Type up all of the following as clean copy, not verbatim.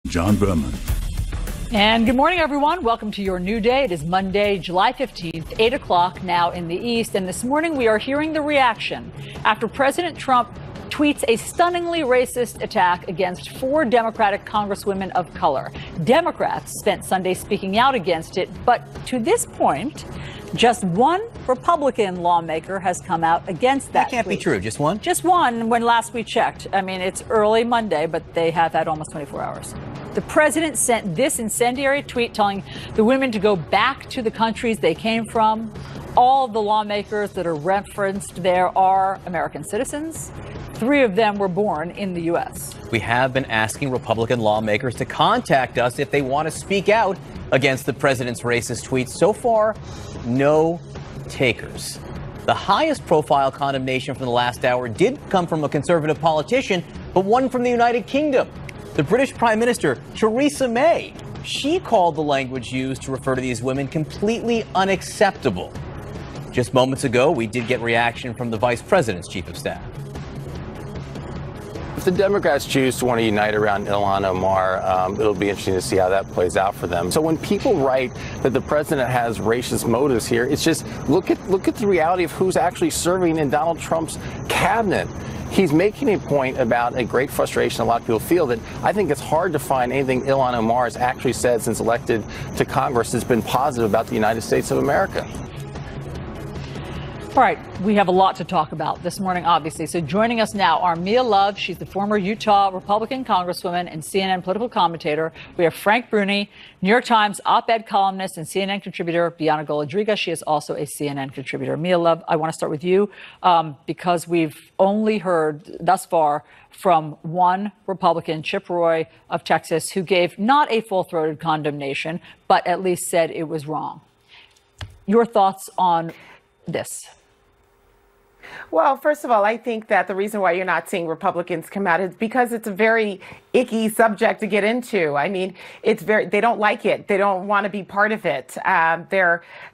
John Berman. And good morning, everyone. Welcome to your new day. It is Monday, July 15th, 8 o'clock now in the East. And this morning we are hearing the reaction after President Trump tweets a stunningly racist attack against 4 Democratic congresswomen of color. Democrats spent Sunday speaking out against it, but to this point, just one Republican lawmaker has come out against that. That can't be true. Just one? Just one when last we checked. I mean, it's early Monday, but they have had almost 24 hours. The president sent this incendiary tweet telling the women to go back to the countries they came from. All the lawmakers that are referenced there are American citizens. 3 of them were born in the U.S. We have been asking Republican lawmakers to contact us if they want to speak out against the president's racist tweets. So far, no takers. The highest profile condemnation from the last hour did come from a conservative politician, but one from the United Kingdom. The British Prime Minister, Theresa May. She called the language used to refer to these women completely unacceptable. Just moments ago, we did get reaction from the Vice President's Chief of Staff. If the Democrats choose to want to unite around Ilhan Omar, it'll be interesting to see how that plays out for them. So when people write that the president has racist motives here, it's just look at the reality of who's actually serving in Donald Trump's cabinet. He's making a point about a great frustration a lot of people feel that I think it's hard to find anything Ilhan Omar has actually said since elected to Congress that's been positive about the United States of America. All right, we have a lot to talk about this morning, obviously. So joining us now are Mia Love. She's the former Utah Republican Congresswoman and CNN political commentator. We have Frank Bruni, New York Times op-ed columnist and CNN contributor. Bianna Golodriga, she is also a CNN contributor. Mia Love, I want to start with you because we've only heard thus far from one Republican, Chip Roy of Texas, who gave not a full-throated condemnation, but at least said it was wrong. Your thoughts on this? Well, first of all, I think that the reason why you're not seeing Republicans come out is because it's a very icky subject to get into. I mean, they don't like it. They don't want to be part of it.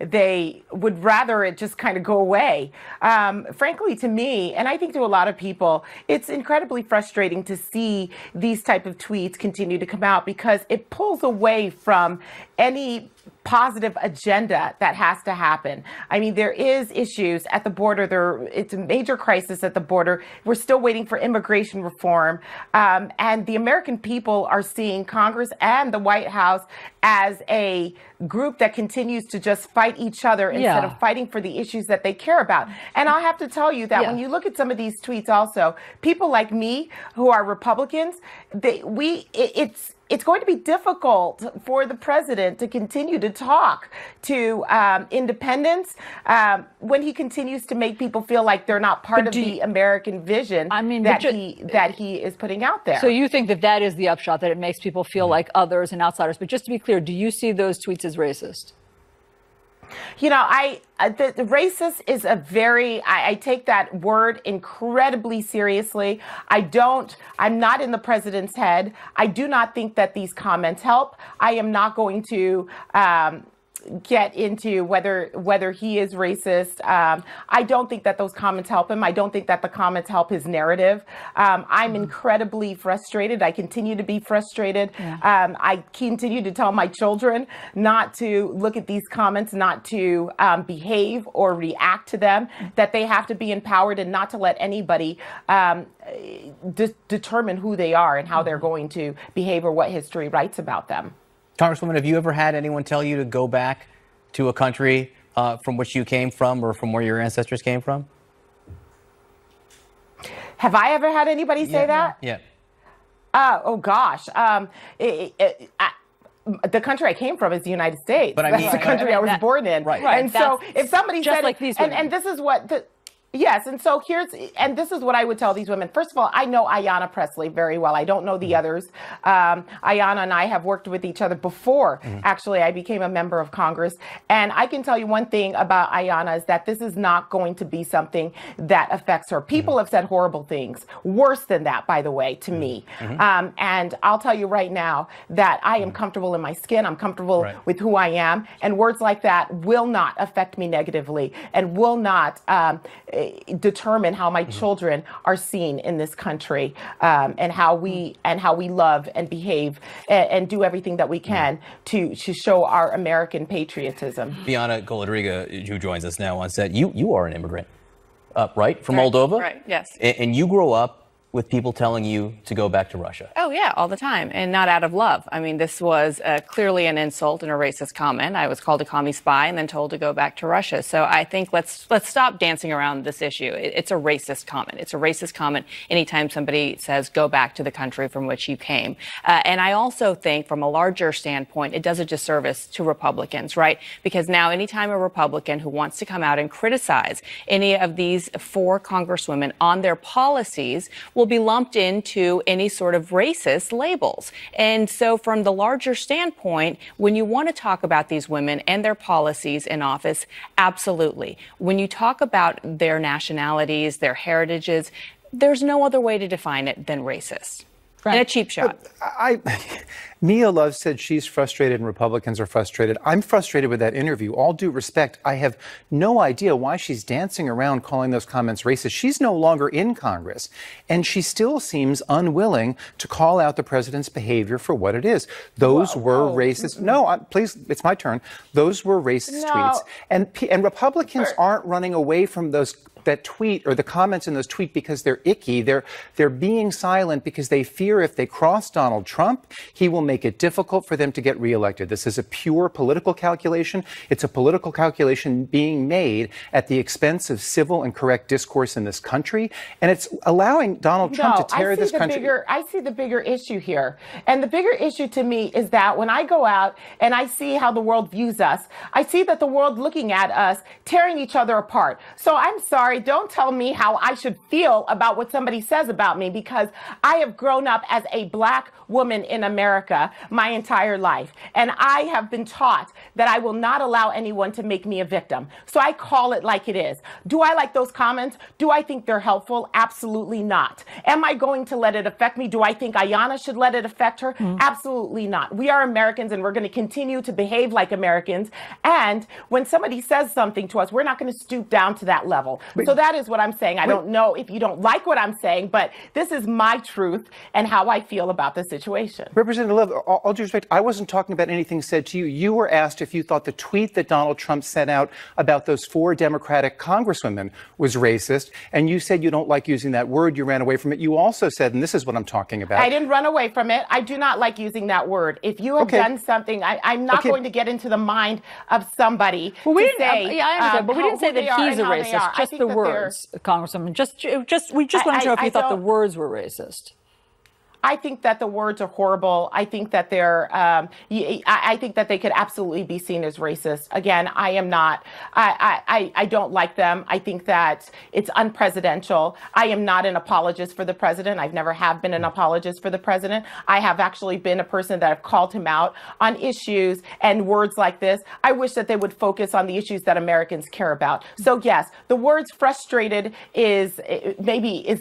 They would rather it just kind of go away. Frankly, to me, and I think to a lot of people, it's incredibly frustrating to see these type of tweets continue to come out because it pulls away from any positive agenda that has to happen. I mean, there is issues at the border. It's a major crisis at the border. We're still waiting for immigration reform. And the American people are seeing Congress and the White House as a group that continues to just fight each other instead of fighting for the issues that they care about. And I have to tell you that when you look at some of these tweets also, people like me who are Republicans, it's going to be difficult for the president to continue to talk to independents when he continues to make people feel like they're not part of the American vision that he is putting out there. So you think that is the upshot, that it makes people feel like others and outsiders. But just to be clear, do you see those tweets as racist? You know, the racist is I take that word incredibly seriously. I'm not in the president's head. I do not think that these comments help. I am not going to get into whether he is racist. I don't think that those comments help him. I don't think that the comments help his narrative. I'm incredibly frustrated. I continue to be frustrated. I continue to tell my children not to look at these comments, not to behave or react to them, that they have to be empowered and not to let anybody determine who they are and how they're going to behave or what history writes about them. Congresswoman, have you ever had anyone tell you to go back to a country from which you came from or from where your ancestors came from? Have I ever had anybody say that? Yeah. Oh, gosh. The country I came from is the United States. But I mean, that's the country I was born in. Right. And so if somebody just said, like these and this is what... Yes, and so this is what I would tell these women. First of all, I know Ayanna Pressley very well. I don't know the others. Ayanna and I have worked with each other before. Actually, I became a member of Congress. And I can tell you one thing about Ayanna is that this is not going to be something that affects her. People have said horrible things, worse than that, by the way, to me. And I'll tell you right now that I am comfortable in my skin. I'm comfortable with who I am. And words like that will not affect me negatively and will not determine how my children are seen in this country, and how we love and behave and do everything that we can to show our American patriotism. Bianna Golodriga, who joins us now on set, you are an immigrant, right? From Moldova? Right, yes. And you grew up with people telling you to go back to Russia. Oh, yeah, all the time, and not out of love. I mean, this was clearly an insult and a racist comment. I was called a commie spy and then told to go back to Russia. So I think let's stop dancing around this issue. It's a racist comment. It's a racist comment anytime somebody says go back to the country from which you came. And I also think from a larger standpoint, it does a disservice to Republicans, right? Because now anytime a Republican who wants to come out and criticize any of these 4 congresswomen on their policies will be lumped into any sort of racist labels. And so from the larger standpoint, when you want to talk about these women and their policies in office, absolutely. When you talk about their nationalities, their heritages, there's no other way to define it than racist. And a cheap shot. Mia Love said she's frustrated and Republicans are frustrated. I'm frustrated with that interview. All due respect, I have no idea why she's dancing around calling those comments racist. She's no longer in Congress, and she still seems unwilling to call out the president's behavior for what it is. Those were racist. No, please, it's my turn. Those were racist tweets. And Republicans aren't running away from that tweet or the comments in those tweets because they're icky. They're being silent because they fear if they cross Donald Trump, he will make it difficult for them to get reelected. This is a pure political calculation. It's a political calculation being made at the expense of civil and correct discourse in this country. And it's allowing Donald Trump to tear this country. I see the bigger issue here. And the bigger issue to me is that when I go out and I see how the world views us, I see that the world looking at us, tearing each other apart. So I'm sorry. Don't tell me how I should feel about what somebody says about me, because I have grown up as a Black woman in America my entire life. And I have been taught that I will not allow anyone to make me a victim. So I call it like it is. Do I like those comments? Do I think they're helpful? Absolutely not. Am I going to let it affect me? Do I think Ayanna should let it affect her? Absolutely not. We are Americans, and we're going to continue to behave like Americans. And when somebody says something to us, we're not going to stoop down to that level. So that is what I'm saying. I don't know if you don't like what I'm saying, but this is my truth and how I feel about the situation. Representative Love, all due respect, I wasn't talking about anything said to you. You were asked if you thought the tweet that Donald Trump sent out about those 4 Democratic congresswomen was racist, and you said you don't like using that word. You ran away from it. You also said, and this is what I'm talking about. I didn't run away from it. I do not like using that word. If you have done something, I'm not going to get into the mind of somebody I understand, but we didn't say that he's a racist, just the words. Congresswoman, we just wanted to know if you thought the words were racist. I think that the words are horrible. I think that I think that they could absolutely be seen as racist. Again, I am not. I don't like them. I think that it's unpresidential. I am not an apologist for the president. I've never have been an apologist for the president. I have actually been a person that have called him out on issues and words like this. I wish that they would focus on the issues that Americans care about. So yes, the words frustrated is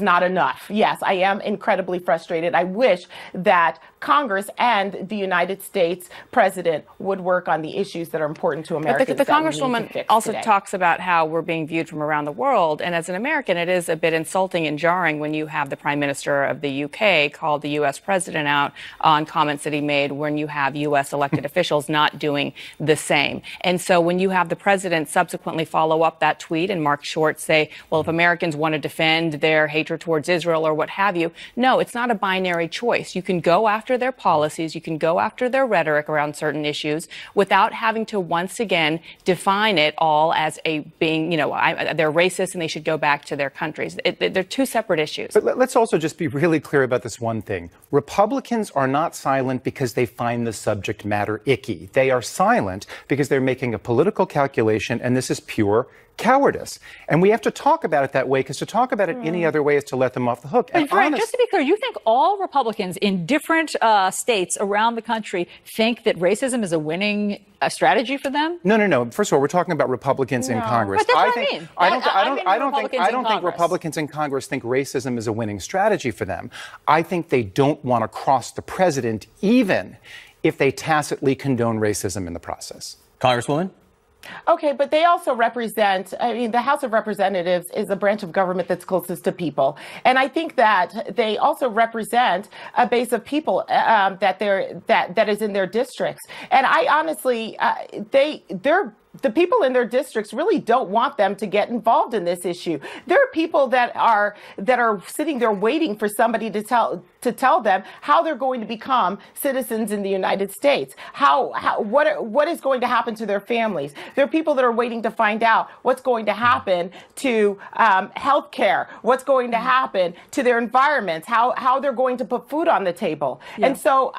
not enough. Yes, I am incredibly frustrated. I wish that Congress and the United States president would work on the issues that are important to Americans. But the Congresswoman also talks about how we're being viewed from around the world. And as an American, it is a bit insulting and jarring when you have the Prime Minister of the UK call the U.S. president out on comments that he made when you have U.S. elected officials not doing the same. And so when you have the president subsequently follow up that tweet and Mark Short say, well, if Americans want to defend their hatred towards Israel or what have you, no, it's not a binary choice. You can go after their policies, you can go after their rhetoric around certain issues without having to once again define it all as being, they're racist and they should go back to their countries. They're 2 separate issues. But let's also just be really clear about this one thing. Republicans are not silent because they find the subject matter icky. They are silent because they're making a political calculation, and this is pure cowardice. And we have to talk about it that way, because to talk about it any other way is to let them off the hook. And Frank, just to be clear, you think all Republicans in different states around the country think that racism is a winning strategy for them? No. First of all, we're talking about Republicans in Congress. But that's what I mean. I don't think Republicans in Congress think racism is a winning strategy for them. I think they don't want to cross the president, even if they tacitly condone racism in the process. Congresswoman? Okay, but they also represent, I mean, the House of Representatives is a branch of government that's closest to people. And I think that they also represent a base of people that is in their districts. And I honestly, the people in their districts really don't want them to get involved in this issue. There are people that are sitting there waiting for somebody to tell them how they're going to become citizens in the United States. What is going to happen to their families? There are people that are waiting to find out what's going to happen to health care, what's going to happen to their environments, how they're going to put food on the table. Yeah. And so,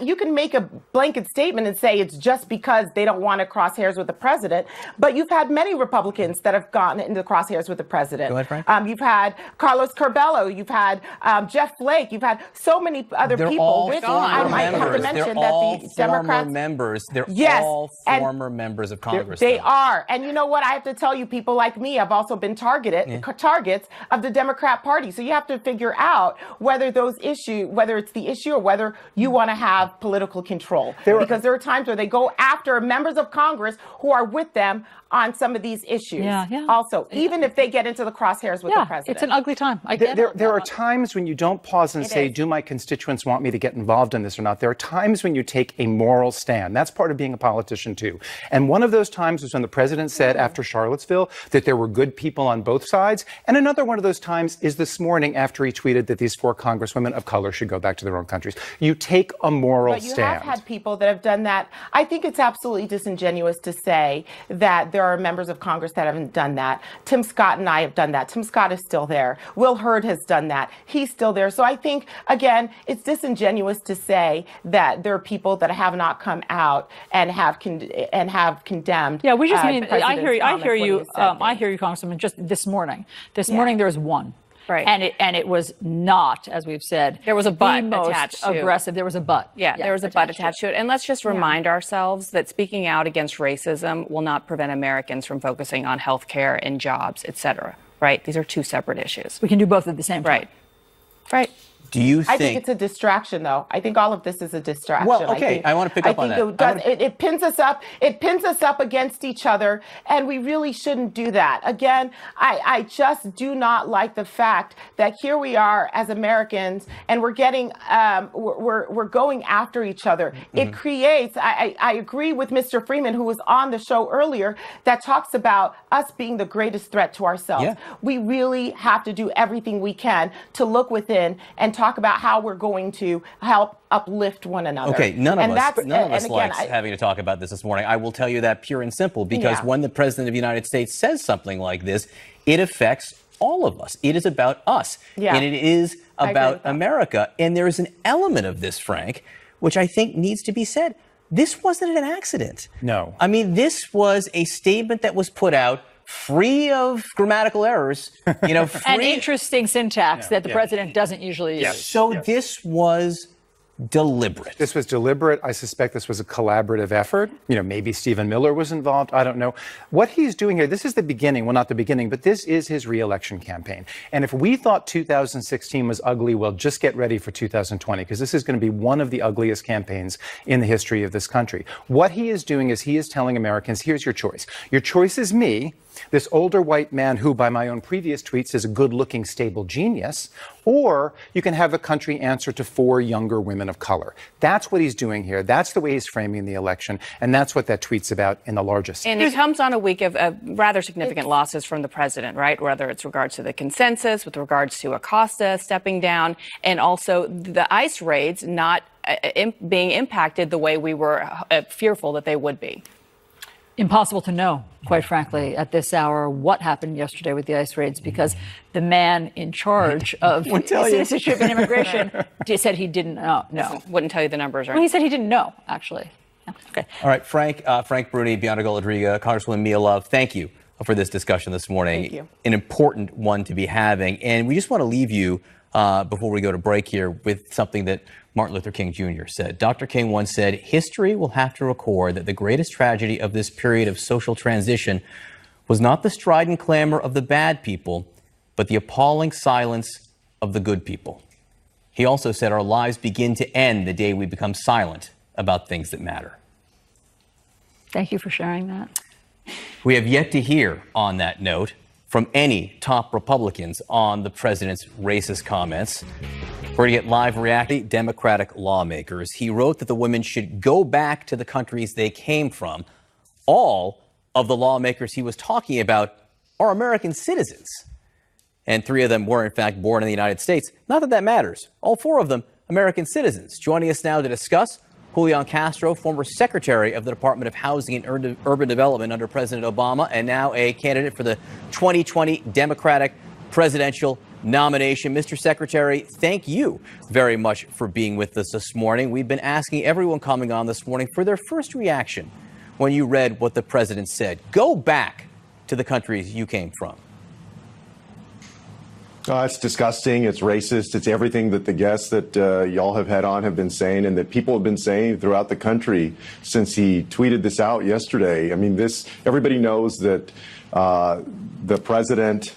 you can make a blanket statement and say it's just because they don't want to cross hairs with the president, but you've had many Republicans that have gone into the crosshairs with the president. Go ahead, Frank. You've had Carlos Curbelo, you've had Jeff Flake, you've had so many other people. Which I might have to mention that the Democrats, members, they're yes, all former members of Congress. They are, and you know what? I have to tell you, people like me have also been targets of the Democrat Party. So you have to figure out whether it's the issue or whether you want to have political control, because there are times where they go after members of Congress who are with them on some of these issues. Also, even if they get into the crosshairs with the president. It's an ugly time. There are times when you don't pause and say, do my constituents want me to get involved in this or not? There are times when you take a moral stand. That's part of being a politician, too. And one of those times was when the president said after Charlottesville that there were good people on both sides. And another one of those times is this morning after he tweeted that these 4 congresswomen of color should go back to their own countries. You take a moral stand. But you have had people that have done that. I think it's absolutely disingenuous to say that there are members of Congress that haven't done that. Tim Scott and I have done that. Tim Scott is still there. Will Hurd has done that. He's still there. So I think, again, it's disingenuous to say that there are people that have not come out and have condemned. Yeah, we just mean, I hear you, Congresswoman. Just this morning there was one. Right. And it was not, as we've said, there was a but attached to aggressive. There was a but. Yeah, there was a but attached to it. And let's just remind ourselves that speaking out against racism will not prevent Americans from focusing on health care and jobs, et cetera. Right? These are 2 separate issues. We can do both at the same time. Right. Do you think... I think it's a distraction, though. I think all of this is a distraction. Well, okay, I want to pick up on that. It pins us up. It pins us up against each other, and we really shouldn't do that. Again, I just do not like the fact that here we are as Americans, and we're getting we're going after each other. Mm-hmm. It creates. I agree with Mr. Freeman, who was on the show earlier, that talks about us being the greatest threat to ourselves. Yeah. We really have to do everything we can to look within and talk about how we're going to help uplift one another. Okay, none of us likes having to talk about this morning. I will tell you that pure and simple, because when the President of the United States says something like this, it affects all of us. It is about us, and it is about America. And there is an element of this, Frank, which I think needs to be said. This wasn't an accident. No. I mean, this was a statement that was put out free of grammatical errors, and interesting syntax that the president doesn't usually use. So this was deliberate. This was deliberate. I suspect this was a collaborative effort. Maybe Stephen Miller was involved. I don't know. What he's doing here, this is the beginning. Well, not the beginning, but this is his re-election campaign. And if we thought 2016 was ugly, well, just get ready for 2020, because this is going to be one of the ugliest campaigns in the history of this country. What he is doing is he is telling Americans, here's your choice. Your choice is me, this older white man who, by my own previous tweets, is a good-looking, stable genius, or you can have a country answer to 4 younger women of color. That's what he's doing here. That's the way he's framing the election, and that's what that tweet's about in the largest. And it comes on a week of rather significant losses from the president, right? Whether it's regards to the consensus, with regards to Acosta stepping down, and also the ICE raids not being impacted the way we were fearful that they would be. Impossible to know, quite frankly, at this hour, what happened yesterday with the ICE raids, because the man in charge of citizenship and immigration said he didn't know. Wouldn't tell you the numbers, right? Well, he said he didn't know, actually. Yeah. Okay. All right, Frank Bruni, Bianca Golodriga, Congresswoman Mia Love, thank you for this discussion this morning. Thank you. An important one to be having. And we just want to leave you, before we go to break here, with something that Martin Luther King Jr. said. Dr. King once said, "History will have to record that the greatest tragedy of this period of social transition was not the strident clamor of the bad people, but the appalling silence of the good people." He also said, "Our lives begin to end the day we become silent about things that matter." Thank you for sharing that. We have yet to hear, on that note, from any top Republicans on the president's racist comments. We're going to get live reaction. Democratic lawmakers. He wrote that the women should go back to the countries they came from. All of the lawmakers he was talking about are American citizens. And 3 of them were, in fact, born in the United States. Not that that matters. All 4 of them American citizens. Joining us now to discuss, Julian Castro, former Secretary of the Department of Housing and Urban Development under President Obama, and now a candidate for the 2020 Democratic presidential nomination. Mr. Secretary, thank you very much for being with us this morning. We've been asking everyone coming on this morning for their first reaction when you read what the president said. Go back to the countries you came from. It's disgusting. It's racist. It's everything that the guests that y'all have had on have been saying and that people have been saying throughout the country since he tweeted this out yesterday. I mean, everybody knows that the president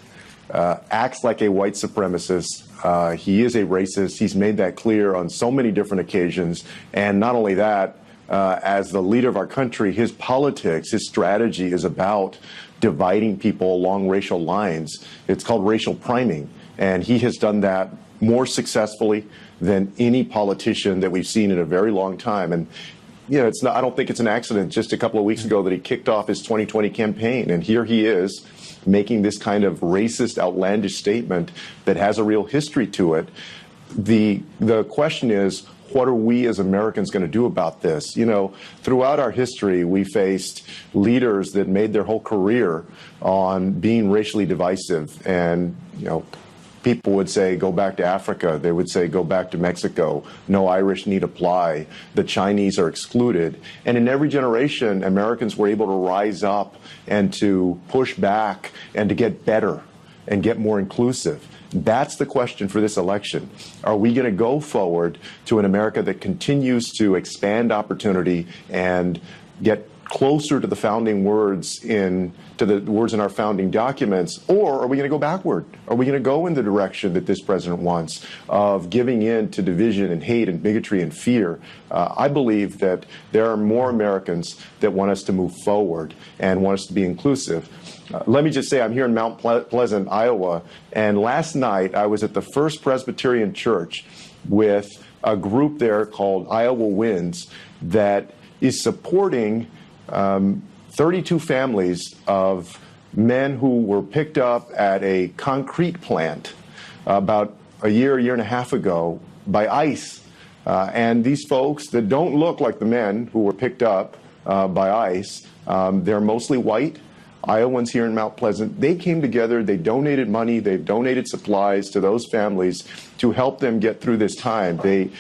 acts like a white supremacist. He is a racist. He's made that clear on so many different occasions. And not only that, as the leader of our country, his politics, his strategy is about dividing people along racial lines. It's called racial priming. And he has done that more successfully than any politician that we've seen in a very long time. And, you know, I don't think it's an accident just a couple of weeks ago that he kicked off his 2020 campaign. And here he is making this kind of racist, outlandish statement that has a real history to it. The question is, what are we as Americans going to do about this? You know, throughout our history, we faced leaders that made their whole career on being racially divisive. And, you know, people would say, go back to Africa. They would say, go back to Mexico. No Irish need apply. The Chinese are excluded. And in every generation, Americans were able to rise up and to push back and to get better and get more inclusive. That's the question for this election. Are we going to go forward to an America that continues to expand opportunity and get closer to the founding words to the words in our founding documents, or are we going to go backward? Are we going to go in the direction that this president wants of giving in to division and hate and bigotry and fear? I believe that there are more Americans that want us to move forward and want us to be inclusive. Let me just say, I'm here in Mount Pleasant, Iowa, and last night I was at the First Presbyterian Church with a group there called Iowa Wins that is supporting 32 families of men who were picked up at a concrete plant about a year and a half ago by ICE. And these folks that don't look like the men who were picked up by ICE, they're mostly white. Iowans here in Mount Pleasant, they came together, they donated money, they've donated supplies to those families to help them get through this time. They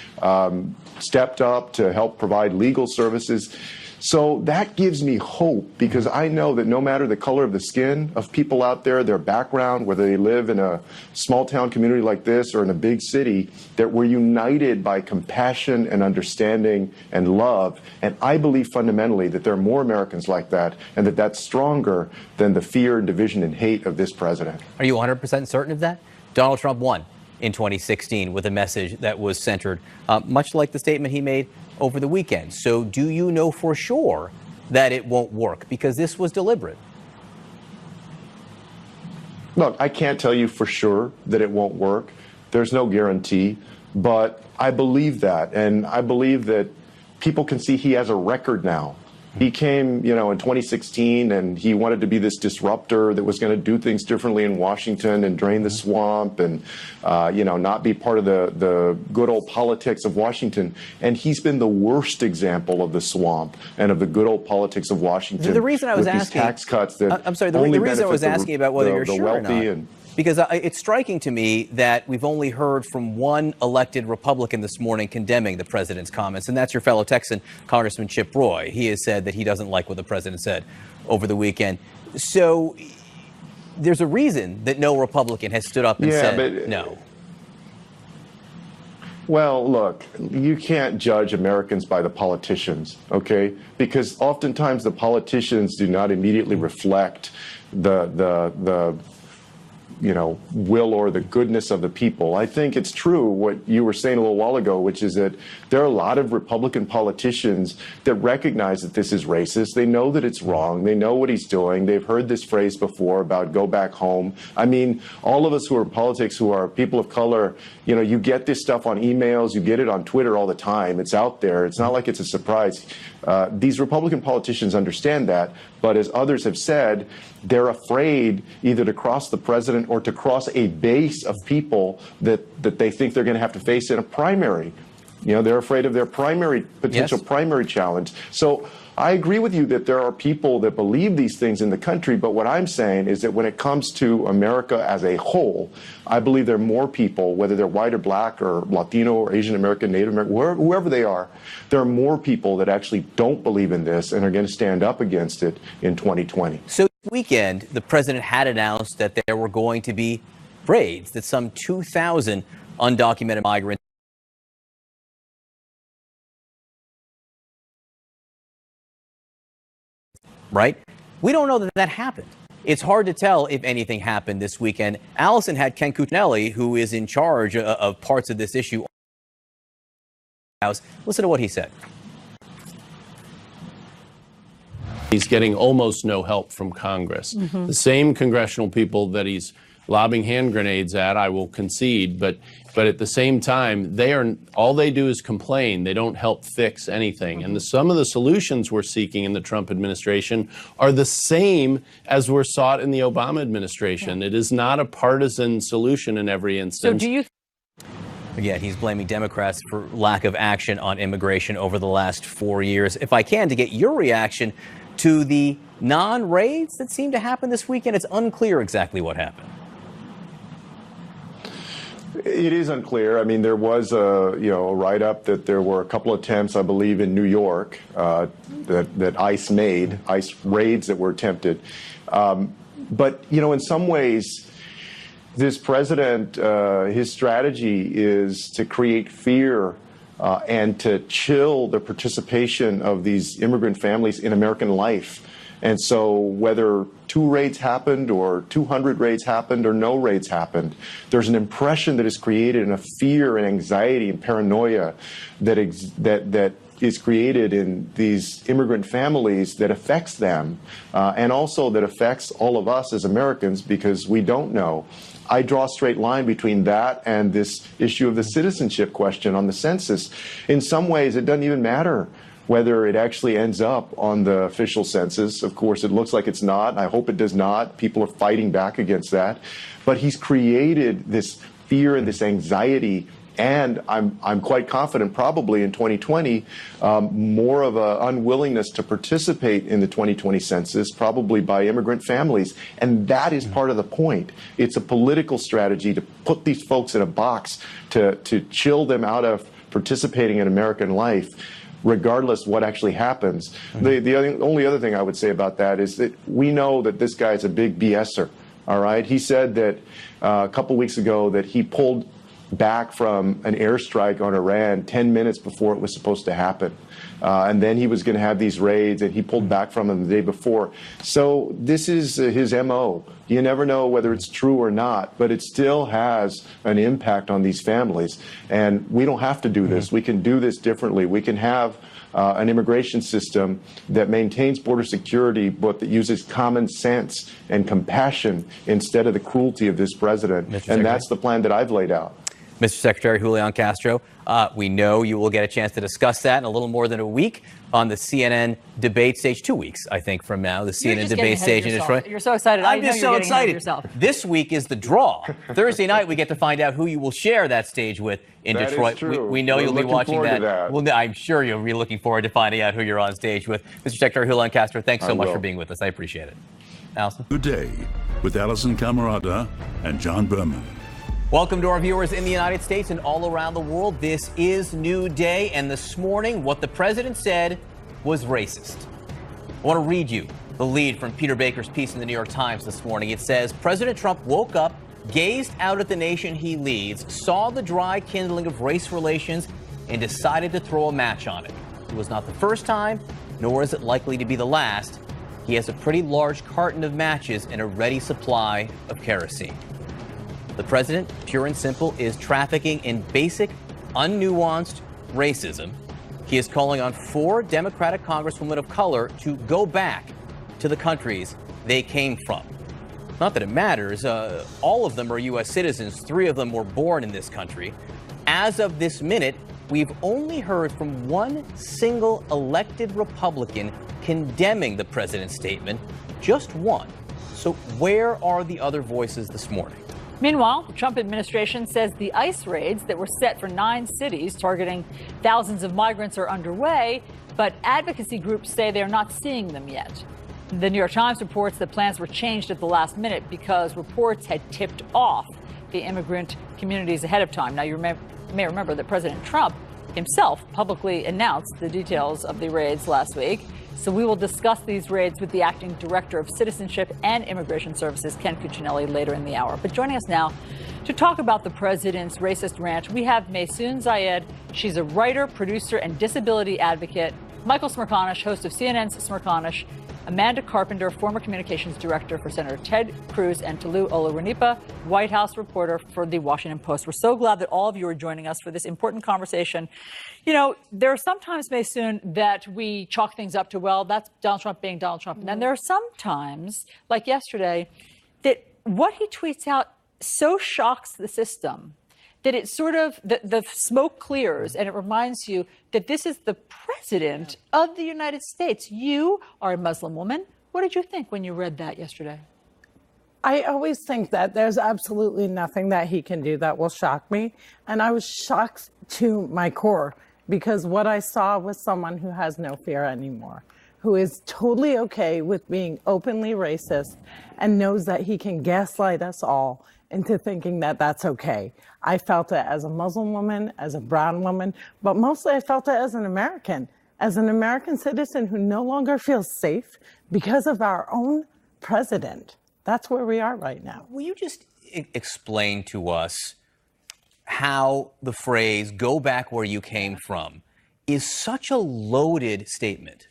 stepped up to help provide legal services. So that gives me hope, because I know that no matter the color of the skin of people out there, their background, whether they live in a small town community like this or in a big city, that we're united by compassion and understanding and love. And I believe fundamentally that there are more Americans like that, and that that's stronger than the fear and division and hate of this president. Are you 100% certain of that? Donald Trump won in 2016 with a message that was centered, much like the statement he made over the weekend. So do you know for sure that it won't work? Because this was deliberate. Look, I can't tell you for sure that it won't work. There's no guarantee. But I believe that. And I believe that people can see he has a record now. He came, you know, in 2016, and he wanted to be this disruptor that was going to do things differently in Washington and drain the swamp and, you know, not be part of the good old politics of Washington. And he's been the worst example of the swamp and of the good old politics of Washington. The reason I was asking, these tax cuts that I'm sorry, the reason I was asking about whether you're sure or not, because it's striking to me that we've only heard from one elected Republican this morning condemning the president's comments, and that's your fellow Texan, Congressman Chip Roy. He has said that he doesn't like what the president said over the weekend. So there's a reason that no Republican has stood up and said no. Well, look, you can't judge Americans by the politicians, okay? Because oftentimes the politicians do not immediately reflect the will or the goodness of the people. I think it's true what you were saying a little while ago, which is that there are a lot of Republican politicians that recognize that this is racist. They know that it's wrong. They know what he's doing. They've heard this phrase before about go back home. I mean, all of us who are in politics, who are people of color, you get this stuff on emails, you get it on Twitter all the time. It's out there. It's not like it's a surprise. These Republican politicians understand that, but as others have said, they're afraid either to cross the president or to cross a base of people that they think they're going to have to face in a primary. They're afraid of their potential primary challenge. So I agree with you that there are people that believe these things in the country, but what I'm saying is that when it comes to America as a whole, I believe there are more people, whether they're white or black or Latino or Asian American, Native American, whoever they are, there are more people that actually don't believe in this and are going to stand up against it in 2020. So this weekend, the president had announced that there were going to be raids, that some 2,000 undocumented migrants right? We don't know that happened. It's hard to tell if anything happened this weekend. Allison had Ken Cuccinelli, who is in charge of parts of this issue. Listen to what he said. He's getting almost no help from Congress. The same congressional people that he's lobbing hand grenades at, I will concede, but at the same time, all they do is complain. They don't help fix anything. And some of the solutions we're seeking in the Trump administration are the same as were sought in the Obama administration. It is not a partisan solution in every instance. So do you Again, he's blaming Democrats for lack of action on immigration over the last 4 years. If I can, to get your reaction to the non-raids that seem to happen this weekend, it's unclear exactly what happened. It is unclear. I mean, there was a write-up that there were a couple of attempts, I believe, in New York that ICE made, ICE raids that were attempted. But in some ways, this president, his strategy is to create fear and to chill the participation of these immigrant families in American life. And so whether 2 raids happened or 200 raids happened or no raids happened, there's an impression that is created and a fear and anxiety and paranoia that is created in these immigrant families that affects them and also that affects all of us as Americans because we don't know. I draw a straight line between that and this issue of the citizenship question on the census. In some ways, it doesn't even matter whether it actually ends up on the official census. Of course, it looks like it's not. I hope it does not. People are fighting back against that. But he's created this fear and this anxiety. And I'm quite confident probably in 2020, more of an unwillingness to participate in the 2020 census, probably by immigrant families. And that is part of the point. It's a political strategy to put these folks in a box, to chill them out of participating in American life, regardless what actually happens. The only other thing I would say about that is that we know that this guy is a big BSer, all right? He said that a couple weeks ago that he pulled back from an airstrike on Iran 10 minutes before it was supposed to happen. And then he was going to have these raids, and he pulled back from them the day before. So this is his MO. You never know whether it's true or not, but it still has an impact on these families. And we don't have to do this. We can do this differently. We can have an immigration system that maintains border security, but that uses common sense and compassion instead of the cruelty of this president. And that's the plan that I've laid out. Mr. Secretary Julian Castro, we know you will get a chance to discuss that in a little more than a week on the CNN debate stage, 2 weeks, I think, from now, the CNN debate stage in Detroit. You're so excited. I'm just so excited. This week is the draw. Thursday night, we get to find out who you will share that stage with in Detroit. Is true. We know you'll be watching that. Well, I'm sure you'll be looking forward to finding out who you're on stage with. Mr. Secretary Julian Castro, thanks so much for being with us. I appreciate it. Allison? Good day with Allison Camerata and John Berman. Welcome to our viewers in the United States and all around the world. This is New Day, and this morning, what the president said was racist. I want to read you the lead from Peter Baker's piece in the New York Times this morning. It says, President Trump woke up, gazed out at the nation he leads, saw the dry kindling of race relations, and decided to throw a match on it. It was not the first time, nor is it likely to be the last. He has a pretty large carton of matches and a ready supply of kerosene. The president, pure and simple, is trafficking in basic, unnuanced racism. He is calling on 4 Democratic congresswomen of color to go back to the countries they came from. Not that it matters. All of them are U.S. citizens. 3 of them were born in this country. As of this minute, we've only heard from one single elected Republican condemning the president's statement. Just one. So where are the other voices this morning? Meanwhile, the Trump administration says the ICE raids that were set for 9 cities targeting thousands of migrants are underway, but advocacy groups say they're not seeing them yet. The New York Times reports that plans were changed at the last minute because reports had tipped off the immigrant communities ahead of time. Now, you may remember that President Trump himself publicly announced the details of the raids last week. So we will discuss these raids with the acting director of Citizenship and Immigration Services, Ken Cuccinelli, later in the hour. But joining us now to talk about the president's racist rant, we have Maysoon Zayed. She's a writer, producer, and disability advocate. Michael Smerconish, host of CNN's Smerconish. Amanda Carpenter, former communications director for Senator Ted Cruz, and Tolu Olorunipa, White House reporter for The Washington Post. We're so glad that all of you are joining us for this important conversation. You know, there are sometimes, Maysoon, that we chalk things up to, well, that's Donald Trump being Donald Trump. And then there are some times, like yesterday, that what he tweets out so shocks the system that it sort of, the smoke clears and it reminds you that this is the president of the United States. You are a Muslim woman. What did you think when you read that yesterday? I always think that there's absolutely nothing that he can do that will shock me. And I was shocked to my core because what I saw was someone who has no fear anymore, who is totally okay with being openly racist and knows that he can gaslight us all into thinking that that's okay. I felt it as a Muslim woman, as a brown woman, but mostly I felt it as an American citizen who no longer feels safe because of our own president. That's where we are right now. Will you just explain to us how the phrase, go back where you came from, is such a loaded statement?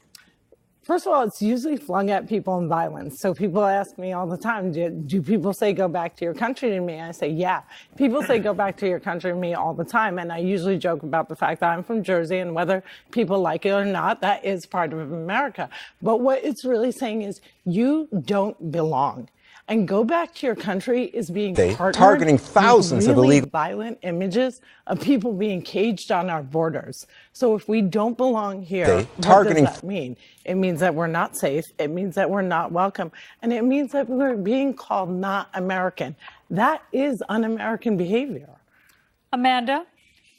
First of all, it's usually flung at people in violence. So people ask me all the time, do people say go back to your country to me? And I say, yeah. People say go back to your country to me all the time. And I usually joke about the fact that I'm from Jersey and whether people like it or not, that is part of America. But what it's really saying is you don't belong. And go back to your country is being targeting thousands of illegal violent images of people being caged on our borders. So if we don't belong here, what does that mean? It means that we're not safe. It means that we're not welcome. And it means that we're being called not American. That is un-American behavior. Amanda,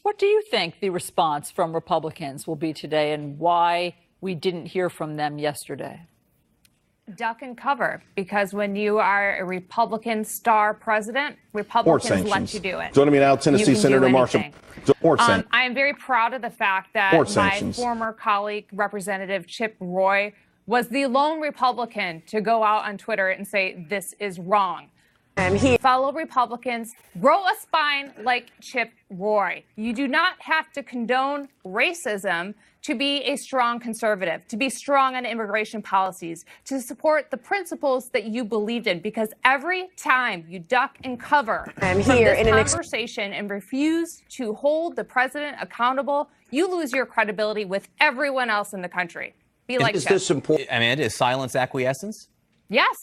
what do you think the response from Republicans will be today and why we didn't hear from them yesterday? Duck and cover, because when you are a Republican star president, Republicans let you do it. Joining me now, Tennessee Senator Marsha. I am very proud of the fact that my former colleague, Representative Chip Roy, was the lone Republican to go out on Twitter and say this is wrong. And fellow Republicans, grow a spine like Chip Roy. You do not have to condone racism to be a strong conservative, to be strong on immigration policies, to support the principles that you believed in. Because every time you duck and cover from this conversation and refuse to hold the president accountable, you lose your credibility with everyone else in the country. Be like Chip. Is this important? Amanda, is silence acquiescence? Yes.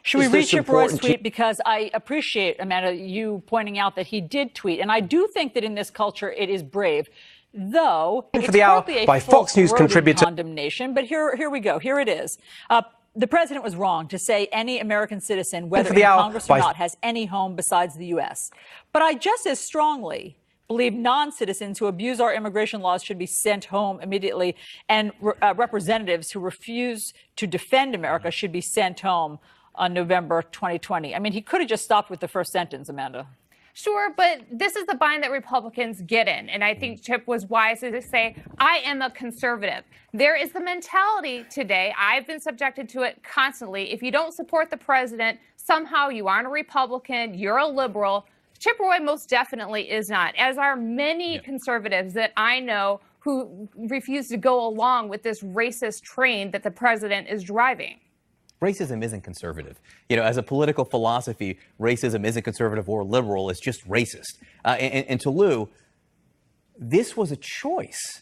Should we read Chip Roy's tweet? Because I appreciate, Amanda, you pointing out that he did tweet. And I do think that in this culture, it is brave. Though it's partly a Fox News contributor condemnation, but here we go. Here it is. The president was wrong to say any American citizen, whether in Congress or not, has any home besides the U.S. But I just as strongly believe non-citizens who abuse our immigration laws should be sent home immediately, and representatives who refuse to defend America should be sent home on November 2020. I mean, he could have just stopped with the first sentence, Amanda. Sure, but this is the bind that Republicans get in. And I think Chip was wise to say, I am a conservative. There is the mentality today, I've been subjected to it constantly. If you don't support the president, somehow you aren't a Republican, you're a liberal. Chip Roy most definitely is not, as are many conservatives that I know who refuse to go along with this racist train that the president is driving. racism isn't conservative. You know, as a political philosophy, racism isn't conservative or liberal. It's just racist. And to Lou, this was a choice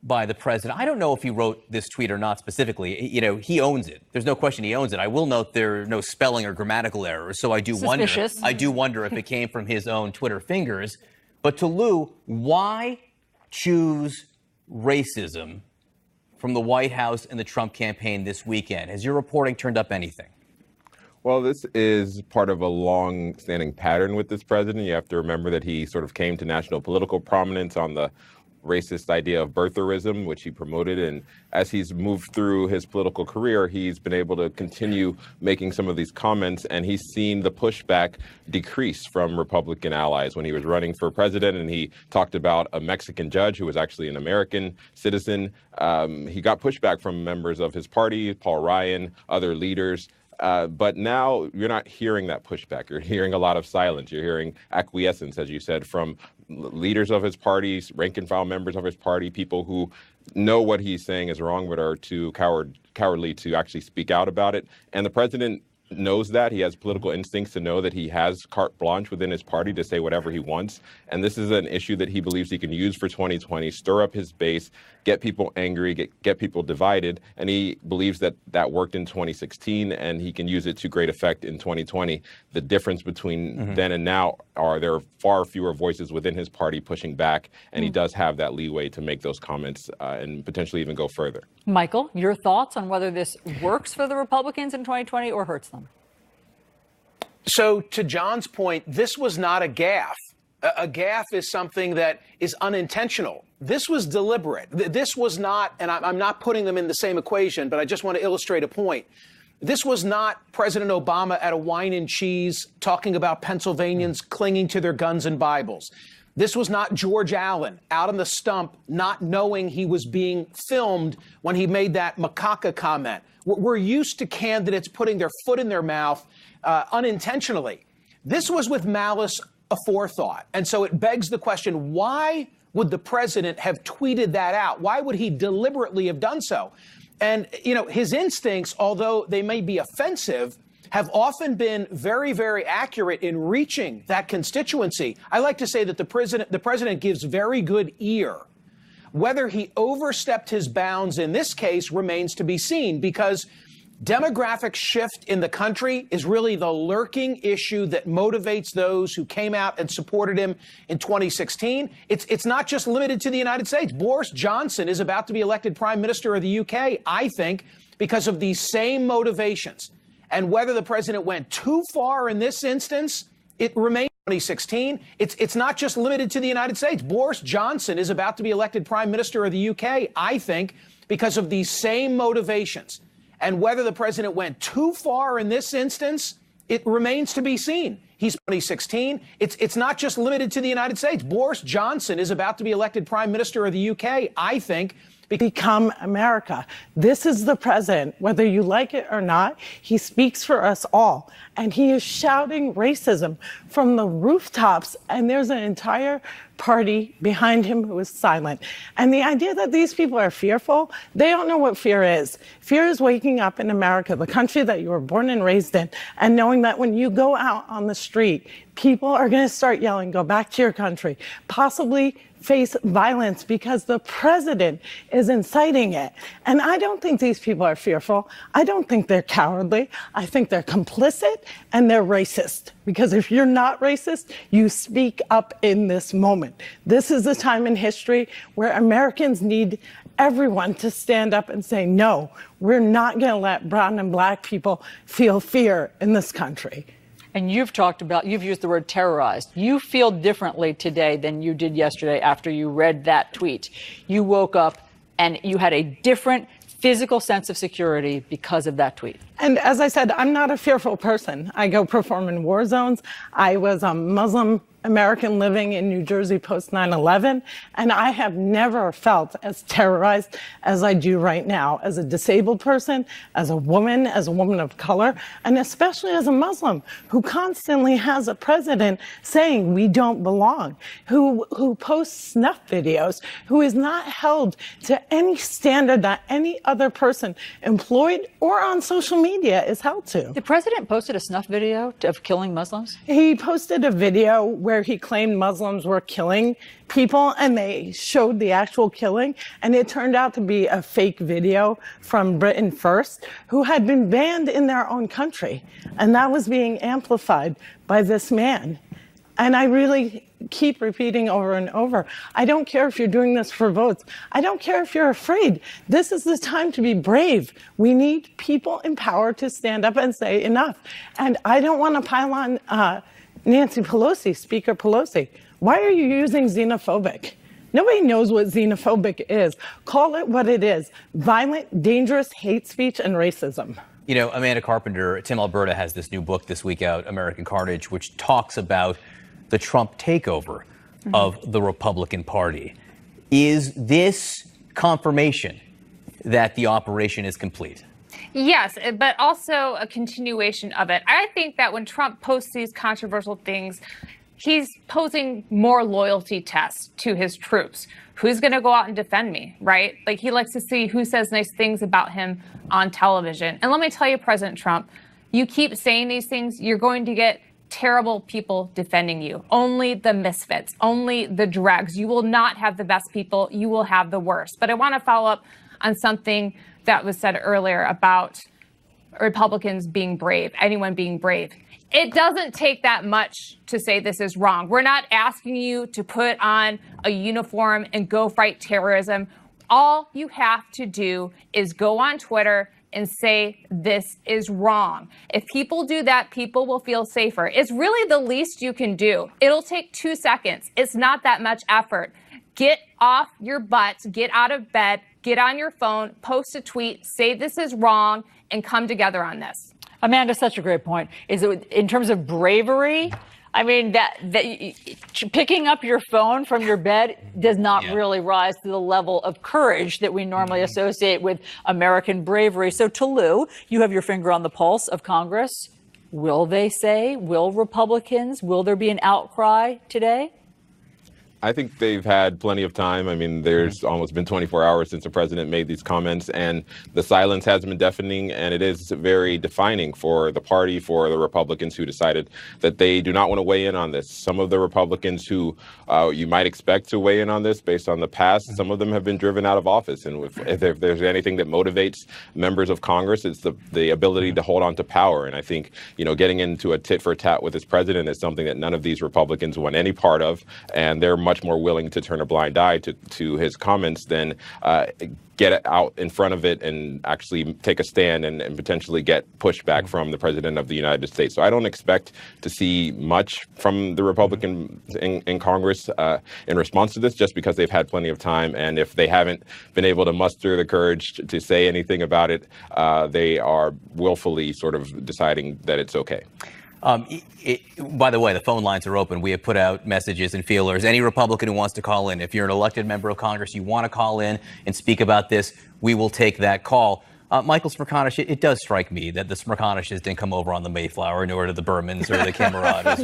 by the president. I don't know if he wrote this tweet or not specifically. You know, he owns it. There's no question he owns it. I will note there are no spelling or grammatical errors, so I do wonder if it came from his own Twitter fingers. But to Lou, why choose racism from the White House and the Trump campaign this weekend? Has your reporting turned up anything? Well, this is part of a long-standing pattern with this president. You have to remember that he sort of came to national political prominence on the racist idea of birtherism, which he promoted. And as he's moved through his political career, he's been able to continue making some of these comments, and he's seen the pushback decrease from Republican allies. When he was running for president and he talked about a Mexican judge who was actually an American citizen, he got pushback from members of his party, Paul Ryan, other leaders. But now you're not hearing that pushback. You're hearing a lot of silence. You're hearing acquiescence, as you said, from leaders of his party, rank and file members of his party, people who know what he's saying is wrong but are too cowardly to actually speak out about it. And the president knows that. He has political instincts to know that he has carte blanche within his party to say whatever he wants. And this is an issue that he believes he can use for 2020, stir up his base, get people angry, get people divided. And he believes that that worked in 2016 and he can use it to great effect in 2020. The difference between then and now are there are far fewer voices within his party pushing back. And he does have that leeway to make those comments and potentially even go further. Michael, your thoughts on whether this works for the Republicans in 2020 or hurts them? So to John's point, this was not a gaffe. A gaffe is something that is unintentional. This was deliberate. This was not, and I'm not putting them in the same equation, but I just want to illustrate a point. This was not President Obama at a wine and cheese talking about Pennsylvanians clinging to their guns and Bibles. This was not George Allen out on the stump not knowing he was being filmed when he made that macaca comment. We're used to candidates putting their foot in their mouth unintentionally. This was with malice aforethought. And so it begs the question, why would the president have tweeted that out? Why would he deliberately have done so? And, you know, his instincts, although they may be offensive, have often been very, very accurate in reaching that constituency. I like to say that the president gives very good ear. Whether he overstepped his bounds in this case remains to be seen, because demographic shift in the country is really the lurking issue that motivates those who came out and supported him in 2016. It's not just limited to the United States. Boris Johnson is about to be elected Prime Minister of the UK, I think, because of these same motivations. And whether the president went too far in this instance, it remains 2016. It's not just limited to the United States. Boris Johnson is about to be elected Prime Minister of the UK, I think, because of these same motivations. And whether the president went too far in this instance, it remains to be seen. He's 2016. It's not just limited to the United States. Boris Johnson is about to be elected Prime Minister of the UK, I think. Become America. This is the president, whether you like it or not. He speaks for us all. And he is shouting racism from the rooftops. And there's an entire party behind him who is silent. And the idea that these people are fearful, they don't know what fear is. Fear is waking up in America, the country that you were born and raised in, and knowing that when you go out on the street, people are going to start yelling, go back to your country, possibly face violence because the president is inciting it. And I don't think these people are fearful. I don't think they're cowardly. I think they're complicit and they're racist. Because if you're not racist, you speak up in this moment. This is a time in history where Americans need everyone to stand up and say, no, we're not going to let brown and black people feel fear in this country. And you've used the word terrorized. You feel differently today than you did yesterday after you read that tweet. You woke up and you had a different physical sense of security because of that tweet. And as I said, I'm not a fearful person. I go perform in war zones. I was a Muslim American living in New Jersey post 9/11, and I have never felt as terrorized as I do right now as a disabled person, as a woman of color, and especially as a Muslim who constantly has a president saying we don't belong, who posts snuff videos, who is not held to any standard that any other person employed or on social media media is held to. The president posted a snuff video of killing Muslims? He posted a video where he claimed Muslims were killing people, and they showed the actual killing, and it turned out to be a fake video from Britain First, who had been banned in their own country, and that was being amplified by this man. And I really keep repeating over and over, I don't care if you're doing this for votes. I don't care if you're afraid. This is the time to be brave. We need people in power to stand up and say enough. And I don't want to pile on Nancy Pelosi, Speaker Pelosi. Why are you using xenophobic? Nobody knows what xenophobic is. Call it what it is. Violent, dangerous hate speech and racism. You know, Amanda Carpenter, Tim Alberta has this new book this week out, American Carnage, which talks about the Trump takeover of the Republican Party. Is this confirmation that the operation is complete? Yes, but also a continuation of it. I think that when Trump posts these controversial things, he's posing more loyalty tests to his troops. Who's going to go out and defend me, right? Like, he likes to see who says nice things about him on television. And let me tell you, President Trump, you keep saying these things, you're going to get terrible people defending you. Only the misfits, only the dregs. You will not have the best people. You will have the worst. But I want to follow up on something that was said earlier about Republicans being brave, anyone being brave. It doesn't take that much to say this is wrong. We're not asking you to put on a uniform and go fight terrorism. All you have to do is go on Twitter and say this is wrong. If people do that, people will feel safer. It's really the least you can do. It'll take 2 seconds. It's not that much effort. Get off your butts, get out of bed, get on your phone, post a tweet, say this is wrong, and come together on this. Amanda, such a great point. Is it in terms of bravery? I mean, that picking up your phone from your bed does not really rise to the level of courage that we normally associate with American bravery. So, Toulouse, you have your finger on the pulse of Congress. Will they say, will Republicans, will there be an outcry today? I think they've had plenty of time. I mean, there's almost been 24 hours since the president made these comments, and the silence has been deafening, and it is very defining for the party, for the Republicans who decided that they do not want to weigh in on this. Some of the Republicans who you might expect to weigh in on this based on the past, some of them have been driven out of office. And if there's anything that motivates members of Congress, it's the ability to hold on to power. And I think, you know, getting into a tit for tat with this president is something that none of these Republicans want any part of, and they're much more willing to turn a blind eye to his comments than get out in front of it and actually take a stand and potentially get pushback from the president of the United States. So I don't expect to see much from the Republicans in Congress in response to this, just because they've had plenty of time. And if they haven't been able to muster the courage to say anything about it, they are willfully sort of deciding that it's okay. By the way, the phone lines are open. We have put out messages and feelers. Any Republican who wants to call in, if you're an elected member of Congress, you want to call in and speak about this, we will take that call. Michael Smerconish, it does strike me that the Smerconishes didn't come over on the Mayflower, nor to the Bermans or the Camaradas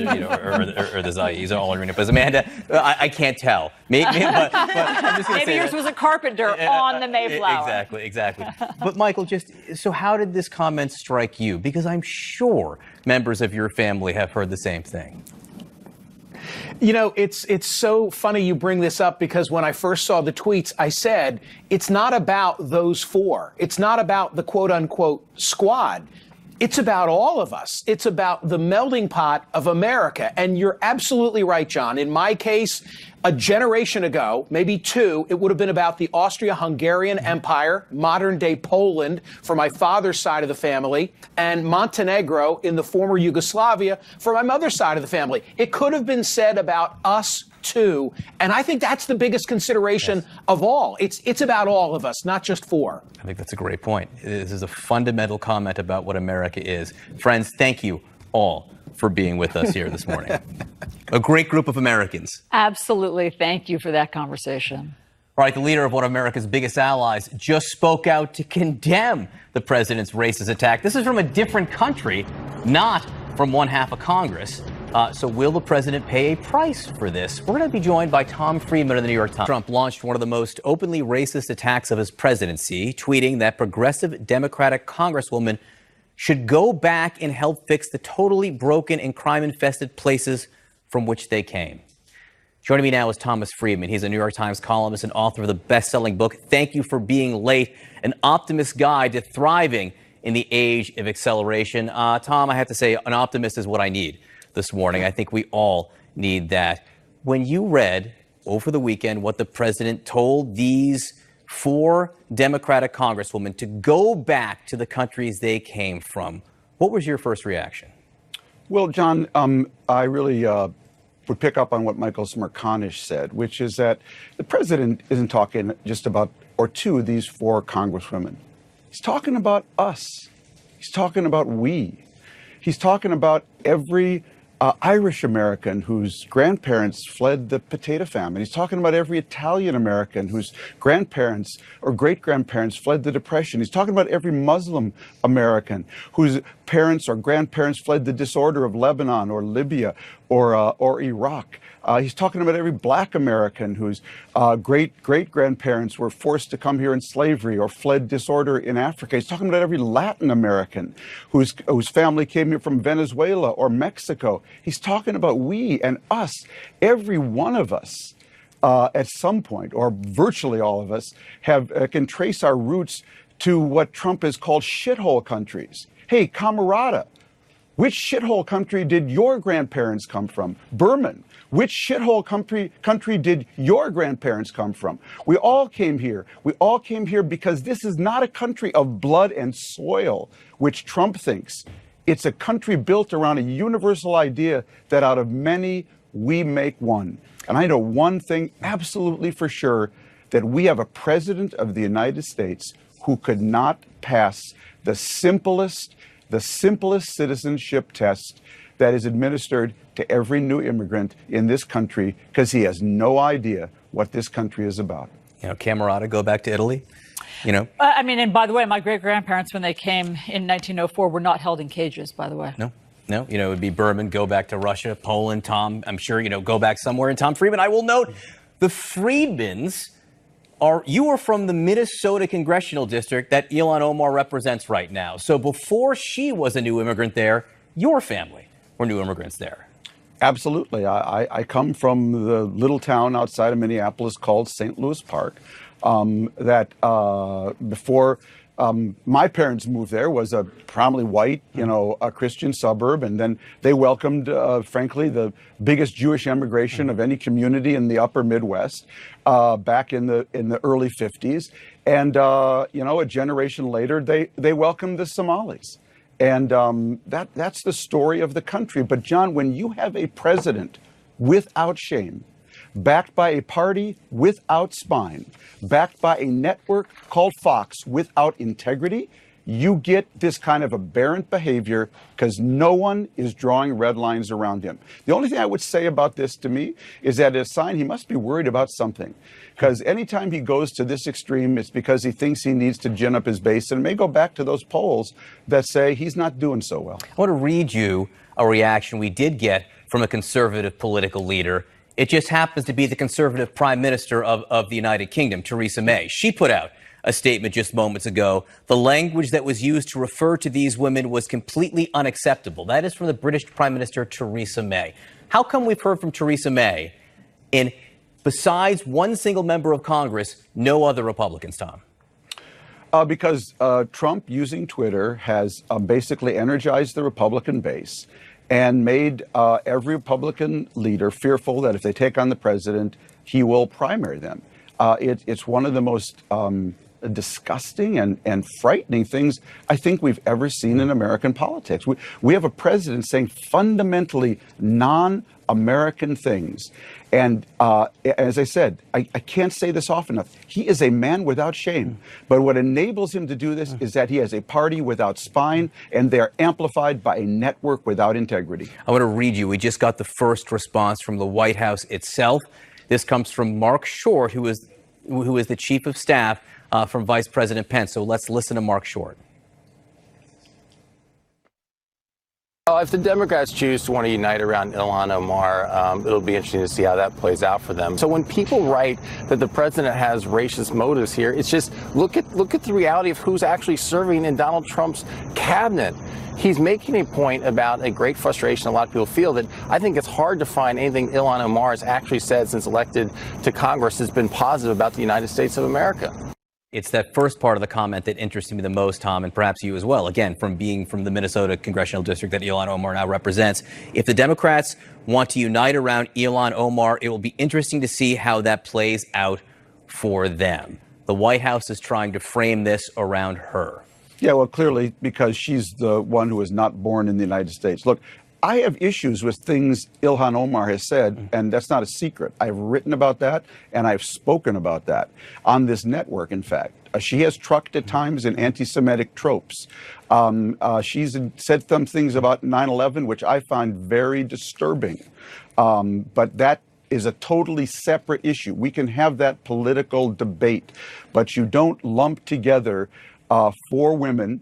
or the Zayis or all arena. But Amanda, I can't tell. Maybe I'm just going to say yours was a carpenter on the Mayflower. Exactly. But Michael, so how did this comment strike you? Because I'm sure members of your family have heard the same thing. You know, it's so funny you bring this up, because when I first saw the tweets, I said, it's not about those four. It's not about the quote unquote squad. It's about all of us. It's about the melding pot of America. And you're absolutely right, John. In my case, a generation ago, maybe two, it would have been about the Austria-Hungarian Empire, modern-day Poland for my father's side of the family, and Montenegro in the former Yugoslavia for my mother's side of the family. It could have been said about us too, and I think that's the biggest consideration of all. It's about all of us, not just four. I think that's a great point. This is a fundamental comment about what America is. Friends, thank you all for being with us here this morning. A great group of Americans. Absolutely. Thank you for that conversation. All right, the leader of one of America's biggest allies just spoke out to condemn the president's racist attack. This is from a different country, not from one half of Congress. So will the president pay a price for this? We're going to be joined by Tom Friedman of the New York Times. Trump launched one of the most openly racist attacks of his presidency, tweeting that progressive Democratic Congresswoman should go back and help fix the totally broken and crime-infested places from which they came. Joining me now is Thomas Friedman. He's a New York Times columnist and author of the best-selling book, Thank You for Being Late, An Optimist's Guide to Thriving in the Age of Acceleration. Tom, I have to say, an optimist is what I need this morning. I think we all need that. When you read over the weekend what the president told these 4 Democratic congresswomen to go back to the countries they came from, what was your first reaction? Well, John, I really would pick up on what Michael Smerconish said, which is that the president isn't talking just about or to these 4 congresswomen. He's talking about us. He's talking about we. He's talking about every Irish American whose grandparents fled the potato famine. He's talking about every Italian American whose grandparents or great-grandparents fled the Depression. He's talking about every Muslim American whose parents or grandparents fled the disorder of Lebanon or Libya or Iraq. He's talking about every Black American whose great-grandparents were forced to come here in slavery or fled disorder in Africa. He's talking about every Latin American whose family came here from Venezuela or Mexico. He's talking about we and us. Every one of us at some point, or virtually all of us, can trace our roots to what Trump has called shithole countries. Hey, Camarada, which shithole country did your grandparents come from? Berman. Which shithole country did your grandparents come from? We all came here. We all came here because this is not a country of blood and soil, which Trump thinks. It's a country built around a universal idea that out of many, we make one. And I know one thing absolutely for sure, that we have a president of the United States who could not pass the simplest citizenship test that is administered to every new immigrant in this country, because he has no idea what this country is about. You know, Camarada, go back to Italy, you know? I mean, and by the way, my great-grandparents, when they came in 1904, were not held in cages, by the way. No, you know, it would be Berman, go back to Russia, Poland, Tom, I'm sure, you know, go back somewhere. And Tom Friedman, I will note, the Friedmans you are from the Minnesota congressional district that Ilhan Omar represents right now. So before she was a new immigrant there, your family were new immigrants there. Absolutely. I come from the little town outside of Minneapolis called St. Louis Park. Before my parents moved there was a predominantly white, a Christian suburb, and then they welcomed, frankly, the biggest Jewish immigration of any community in the upper Midwest back in the early 50s. And a generation later, they welcomed the Somalis. And that's the story of the country. But John, when you have a president without shame, backed by a party without spine, backed by a network called Fox without integrity, you get this kind of aberrant behavior because no one is drawing red lines around him. The only thing I would say about this to me is that it's a sign he must be worried about something. Because anytime he goes to this extreme, it's because he thinks he needs to gin up his base, and it may go back to those polls that say he's not doing so well. I want to read you a reaction we did get from a conservative political leader. It just happens to be the conservative prime minister of the United Kingdom, Theresa May. She put out a statement just moments ago. The language that was used to refer to these women was completely unacceptable. That is from the British Prime Minister, Theresa May. How come we've heard from Theresa May in, besides one single member of Congress, no other Republicans, Tom? Because Trump, using Twitter, has basically energized the Republican base and made every Republican leader fearful that if they take on the president, he will primary them. It's one of the most disgusting and frightening things I think we've ever seen in American politics. We have a president saying fundamentally non-American things. And as I said, I can't say this often enough. He is a man without shame. But what enables him to do this is that he has a party without spine, and they're amplified by a network without integrity. I want to read you. We just got the first response from the White House itself. This comes from Mark Short, who is the chief of staff from Vice President Pence. So let's listen to Mark Short. Well, if the Democrats choose to want to unite around Ilhan Omar, it'll be interesting to see how that plays out for them. So when people write that the president has racist motives here, it's just look at the reality of who's actually serving in Donald Trump's cabinet. He's making a point about a great frustration a lot of people feel that I think it's hard to find anything Ilhan Omar has actually said since elected to Congress has been positive about the United States of America. It's that first part of the comment that interested me the most, Tom, and perhaps you as well. Again, from being from the Minnesota congressional district that Ilhan Omar now represents. If the Democrats want to unite around Ilhan Omar, it will be interesting to see how that plays out for them. The White House is trying to frame this around her. Yeah, well, clearly, because she's the one who was not born in the United States. Look, I have issues with things Ilhan Omar has said, and that's not a secret. I've written about that, and I've spoken about that on this network, in fact. She has trucked at times in anti-Semitic tropes. She's said some things about 9/11, which I find very disturbing. But that is a totally separate issue. We can have that political debate, but you don't lump together 4 women,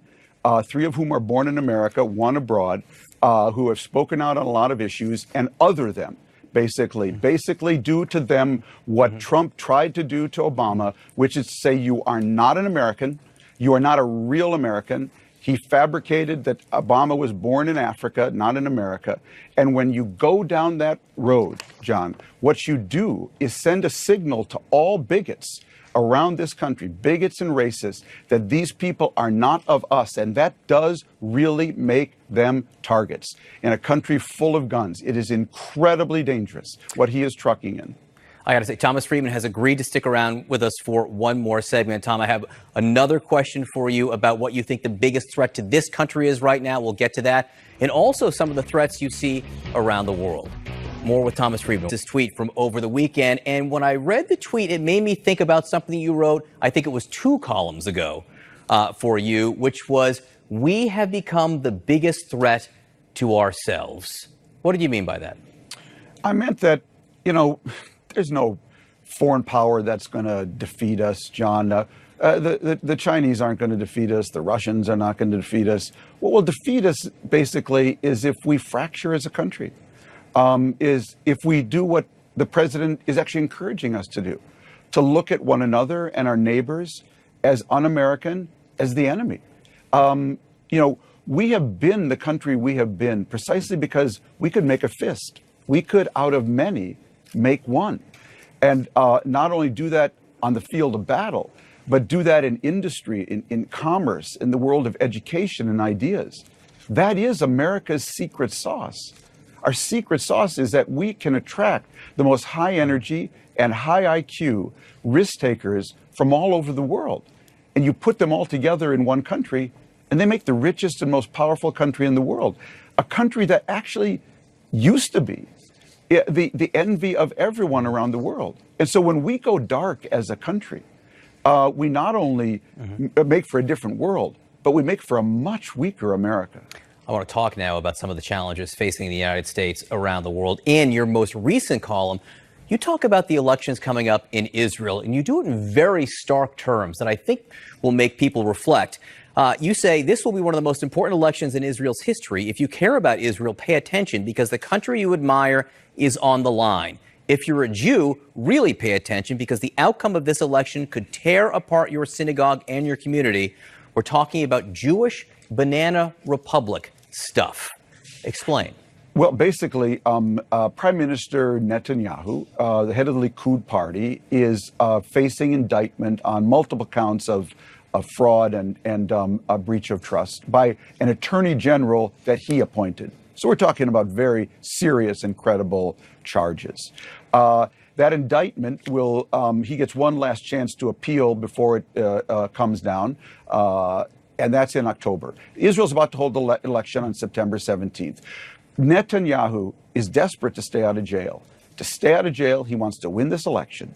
3 of whom are born in America, 1 abroad, who have spoken out on a lot of issues, and other them, basically do to them what Trump tried to do to Obama, which is to say you are not an American, you are not a real American. He fabricated that Obama was born in Africa, not in America. And when you go down that road, John, what you do is send a signal to all bigots around this country, bigots and racists, that these people are not of us. And that does really make them targets in a country full of guns. It is incredibly dangerous what he is trucking in. I got to say, Thomas Friedman has agreed to stick around with us for one more segment. Tom, I have another question for you about what you think the biggest threat to this country is right now. We'll get to that. And also some of the threats you see around the world. More with Thomas Friedman. This tweet from over the weekend. And when I read the tweet, it made me think about something you wrote, I think it was 2 columns ago for you, which was, we have become the biggest threat to ourselves. What did you mean by that? I meant that, there's no foreign power that's going to defeat us, John. The Chinese aren't going to defeat us. The Russians are not going to defeat us. What will defeat us, basically, is if we fracture as a country. Is if we do what the president is actually encouraging us to do, to look at one another and our neighbors as un-American, as the enemy. We have been the country we have been precisely because we could make a fist. We could, out of many, make one. And not only do that on the field of battle, but do that in industry, in commerce, in the world of education and ideas. That is America's secret sauce. Our secret sauce is that we can attract the most high energy and high IQ risk takers from all over the world. And you put them all together in one country, and they make the richest and most powerful country in the world. A country that actually used to be the envy of everyone around the world. And so when we go dark as a country, we not only make for a different world, but we make for a much weaker America. I want to talk now about some of the challenges facing the United States around the world. In your most recent column, you talk about the elections coming up in Israel, and you do it in very stark terms that I think will make people reflect. You say this will be one of the most important elections in Israel's history. If you care about Israel, pay attention because the country you admire is on the line. If you're a Jew, really pay attention because the outcome of this election could tear apart your synagogue and your community. We're talking about Jewish banana republic stuff. Explain. Well, basically, Prime Minister Netanyahu, the head of the Likud party, is facing indictment on multiple counts of fraud and a breach of trust by an attorney general that he appointed. So we're talking about very serious and credible charges. That indictment will, he gets one last chance to appeal before it comes down. And that's in October. Israel's about to hold the election on September 17th. Netanyahu is desperate to stay out of jail. To stay out of jail, he wants to win this election,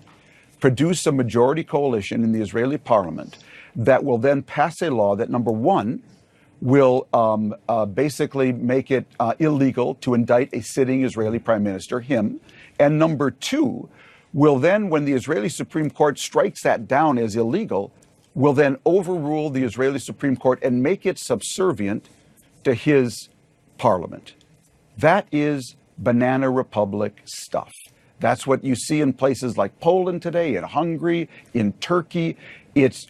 produce a majority coalition in the Israeli parliament that will then pass a law that, number one, will basically make it illegal to indict a sitting Israeli prime minister, him. And number two, will then, when the Israeli Supreme Court strikes that down as illegal, will then overrule the Israeli Supreme Court and make it subservient to his parliament. That is banana republic stuff. That's what you see in places like Poland today, in Hungary, in Turkey. It's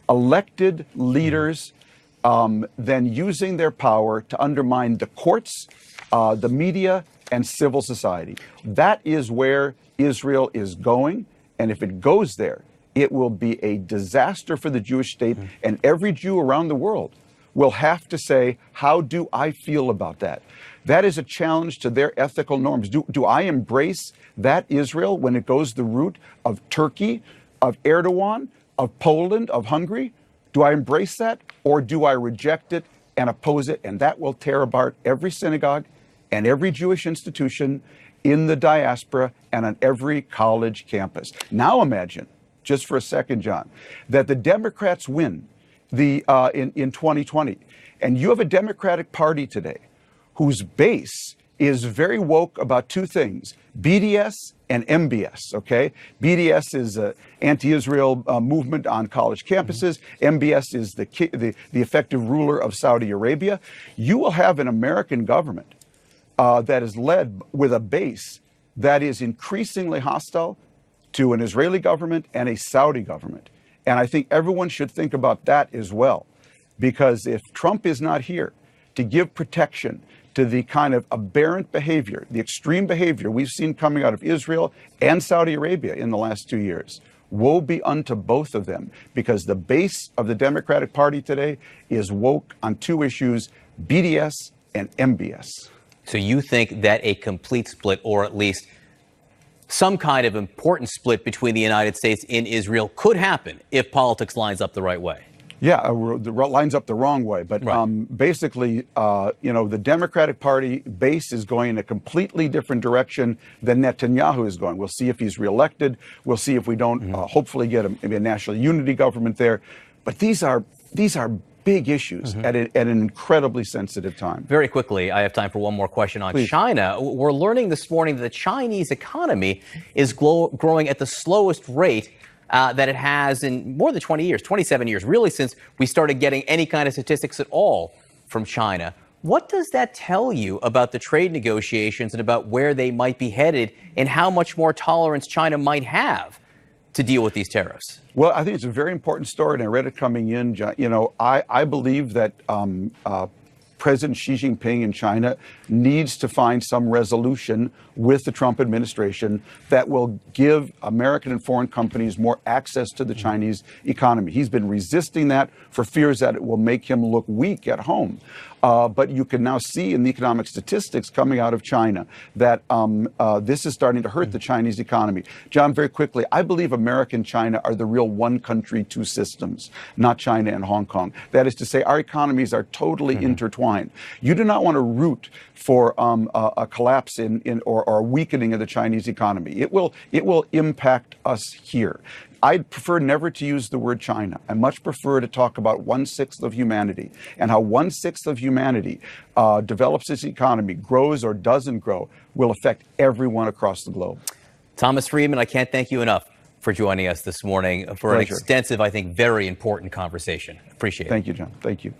elected leaders then using their power to undermine the courts, the media, and civil society. That is where Israel is going. And if it goes there, it will be a disaster for the Jewish state. And every Jew around the world will have to say, how do I feel about that? That is a challenge to their ethical norms. Do I embrace that Israel when it goes the route of Turkey, of Erdogan, of Poland, of Hungary? Do I embrace that, or do I reject it and oppose it? And that will tear apart every synagogue and every Jewish institution in the diaspora and on every college campus. Now imagine, just for a second, John, that the Democrats win in 2020, and you have a Democratic Party today whose base is very woke about two things: BDS and MBS, okay? BDS is an anti-Israel movement on college campuses. MBS is the effective ruler of Saudi Arabia. You will have an American government that is led with a base that is increasingly hostile to an Israeli government and a Saudi government. And I think everyone should think about that as well, because if Trump is not here to give protection to the kind of aberrant behavior, the extreme behavior we've seen coming out of Israel and Saudi Arabia in the last 2 years, woe be unto both of them, because the base of the Democratic Party today is woke on two issues: BDS and MBS. So you think that a complete split, or at least some kind of important split between the United States and Israel, could happen if politics lines up the right way? Yeah, the lines up the wrong way. But basically, the Democratic Party base is going in a completely different direction than Netanyahu is going. We'll see if he's reelected. We'll see if we don't hopefully get a national unity government there. But these are big issues at an incredibly sensitive time. Very quickly, I have time for one more question on China. We're learning this morning that the Chinese economy is growing at the slowest rate that it has in more than 20 years, 27 years, really, since we started getting any kind of statistics at all from China. What does that tell you about the trade negotiations and about where they might be headed and how much more tolerance China might have to deal with these tariffs? Well, I think it's a very important story, and I read it coming in. I believe that President Xi Jinping in China needs to find some resolution with the Trump administration that will give American and foreign companies more access to the Chinese economy. He's been resisting that for fears that it will make him look weak at home. But you can now see in the economic statistics coming out of China that this is starting to hurt the Chinese economy. John, very quickly, I believe America and China are the real one country, two systems, not China and Hong Kong. That is to say, our economies are totally intertwined. You do not want to root for a collapse or a weakening of the Chinese economy. It will impact us here. I'd prefer never to use the word China. I much prefer to talk about 1/6 of humanity, and how 1/6 of humanity develops its economy, grows or doesn't grow, will affect everyone across the globe. Thomas Friedman, I can't thank you enough for joining us this morning for an extensive, I think, very important conversation. Appreciate it. Thank you, John. Thank you.